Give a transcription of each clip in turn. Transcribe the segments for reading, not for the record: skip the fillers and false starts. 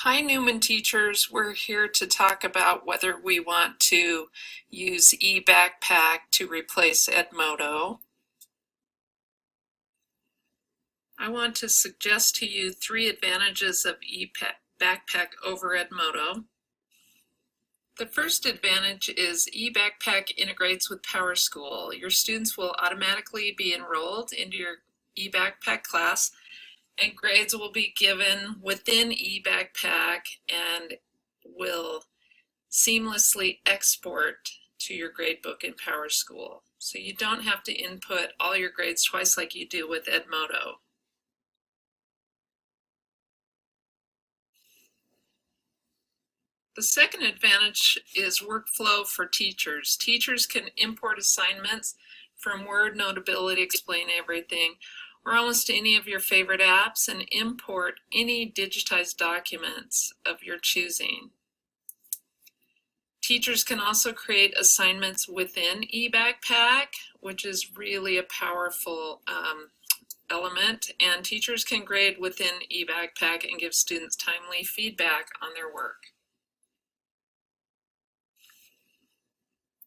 Hi, Newman teachers. We're here to talk about whether we want to use eBackpack to replace Edmodo. I want to suggest to you 3 advantages of eBackpack over Edmodo. The first advantage is eBackpack integrates with PowerSchool. Your students will automatically be enrolled into your eBackpack class, and grades will be given within eBackpack and will seamlessly export to your gradebook in PowerSchool. So you don't have to input all your grades twice like you do with Edmodo. The second advantage is workflow for teachers. Teachers can import assignments from Word, Notability, Explain Everything, or almost any of your favorite apps, and import any digitized documents of your choosing. Teachers can also create assignments within eBackpack, which is really a powerful element, and teachers can grade within eBackpack and give students timely feedback on their work.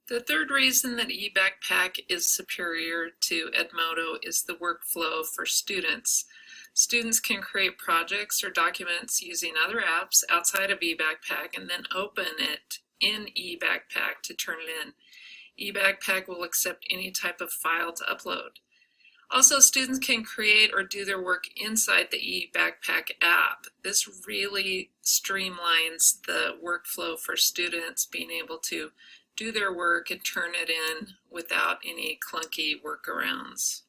The third reason that eBackpack is superior to Edmodo is the workflow for students. Students can create projects or documents using other apps outside of eBackpack and then open it in eBackpack to turn it in. eBackpack will accept any type of file to upload. Also, students can create or do their work inside the eBackpack app. This really streamlines the workflow for students being able to do their work and turn it in without any clunky workarounds.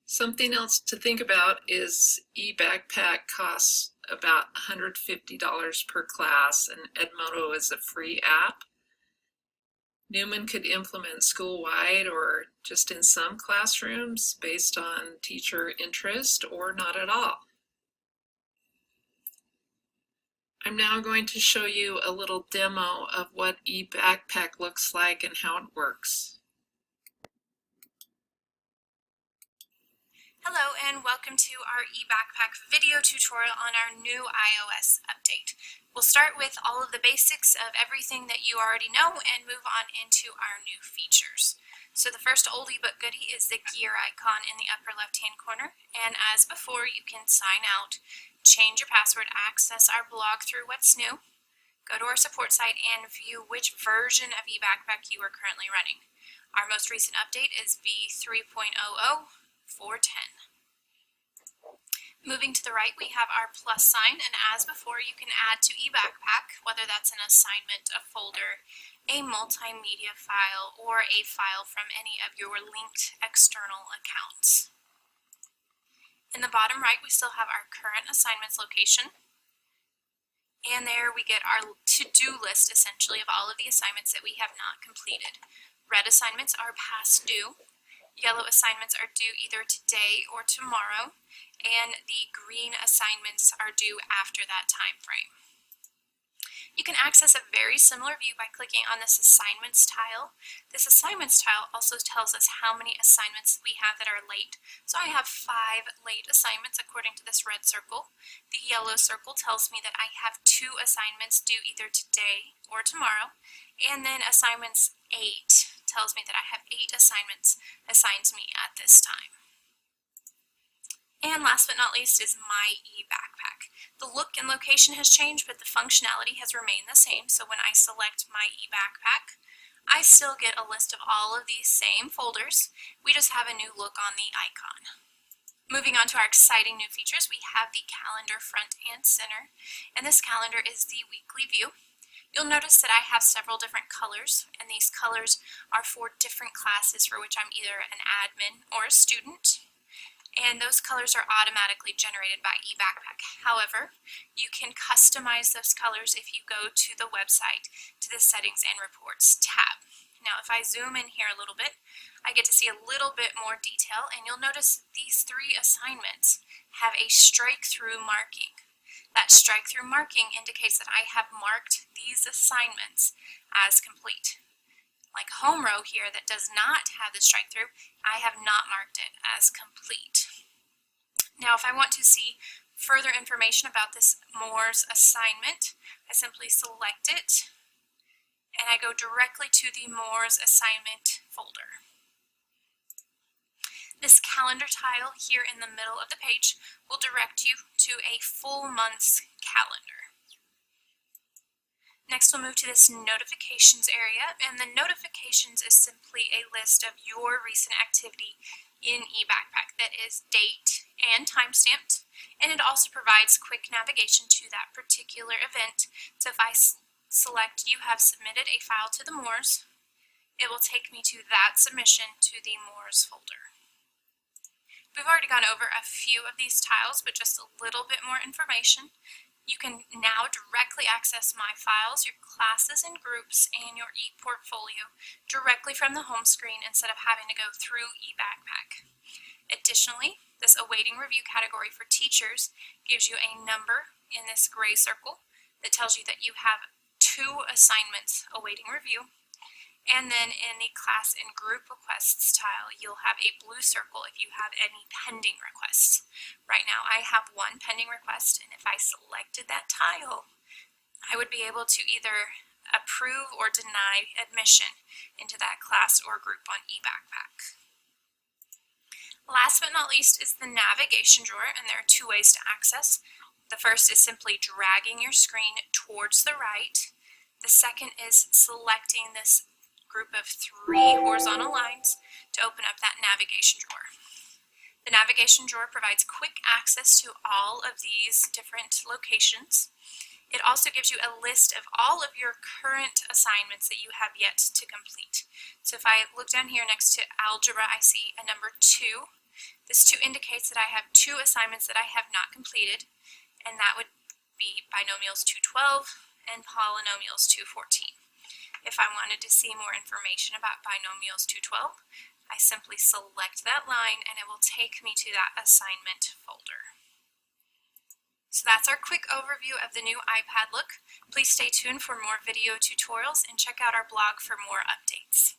Something else to think about is eBackpack costs about $150 per class, and Edmodo is a free app. Newman could implement school-wide or just in some classrooms based on teacher interest, or not at all. I'm now going to show you a little demo of what eBackpack looks like and how it works. Hello and welcome to our eBackpack video tutorial on our new iOS update. We'll start with all of the basics of everything that you already know and move on into our new features. So the first oldie but goodie is the gear icon in the upper left-hand corner, and as before you can sign out, change your password, access our blog through What's New, go to our support site and view which version of eBackpack you are currently running. Our most recent update is v3.00.410. Moving to the right, we have our plus sign, and as before, you can add to eBackpack, whether that's an assignment, a folder, a multimedia file, or a file from any of your linked external accounts. In the bottom right, we still have our current assignments location, and there we get our to-do list, essentially, of all of the assignments that we have not completed. Red assignments are past due. Yellow assignments are due either today or tomorrow, and the green assignments are due after that time frame. You can access a very similar view by clicking on this assignments tile. This assignments tile also tells us how many assignments we have that are late. So I have 5 late assignments according to this red circle. The yellow circle tells me that I have 2 assignments due either today or tomorrow. And then assignments 8 tells me that I have 8 assignments assigned to me at this time. And last but not least is my eBackpack. The look and location has changed, but the functionality has remained the same. So when I select my eBackpack, I still get a list of all of these same folders. We just have a new look on the icon. Moving on to our exciting new features, we have the calendar front and center. And this calendar is the weekly view. You'll notice that I have several different colors, and these colors are for different classes for which I'm either an admin or a student. And those colors are automatically generated by eBackpack. However, you can customize those colors if you go to the website to the Settings and Reports tab. Now, if I zoom in here a little bit, I get to see a little bit more detail, and you'll notice these 3 assignments have a strike-through marking. That strike-through marking indicates that I have marked these assignments as complete. like home row here that does not have the strike through, I have not marked it as complete. Now, if I want to see further information about this Moore's assignment, I simply select it and I go directly to the Moore's assignment folder. This calendar tile here in the middle of the page will direct you to a full month's calendar. Next, we'll move to this notifications area, and the notifications is simply a list of your recent activity in eBackpack that is date and time stamped, and it also provides quick navigation to that particular event. So if I select you have submitted a file to the Moores, it will take me to that submission to the Moores folder. We've already gone over a few of these tiles, but just a little bit more information. You can now directly access My Files, your classes and groups, and your ePortfolio directly from the home screen instead of having to go through eBackpack. Additionally, this awaiting review category for teachers gives you a number in this gray circle that tells you that you have 2 assignments awaiting review. And then in the class and group requests tile, you'll have a blue circle if you have any pending requests. Right now I have 1 pending request, and if I selected that tile, I would be able to either approve or deny admission into that class or group on eBackpack. Last but not least is the navigation drawer, and there are 2 ways to access. The first is simply dragging your screen towards the right. The second is selecting this group of 3 horizontal lines to open up that navigation drawer. The navigation drawer provides quick access to all of these different locations. It also gives you a list of all of your current assignments that you have yet to complete. So if I look down here next to algebra, I see a number 2. This 2 indicates that I have 2 assignments that I have not completed, and that would be binomials 212 and polynomials 214. If I wanted to see more information about binomials 212, I simply select that line and it will take me to that assignment folder. So that's our quick overview of the new iPad look. Please stay tuned for more video tutorials and check out our blog for more updates.